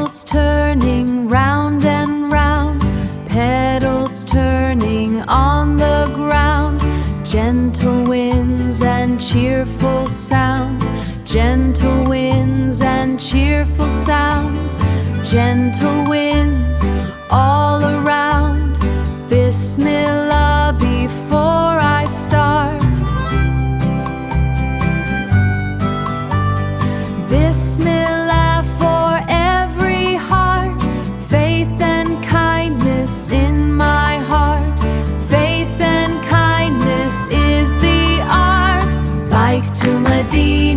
Wheels turning round and round, petals turning on the ground. Gentle winds and cheerful sounds, gentle winds and cheerful sounds, gentle winds all around. Bismillah before I start. Bismillah for every heart, faith and kindness in my heart. Faith and kindness is the art. Like to Madina,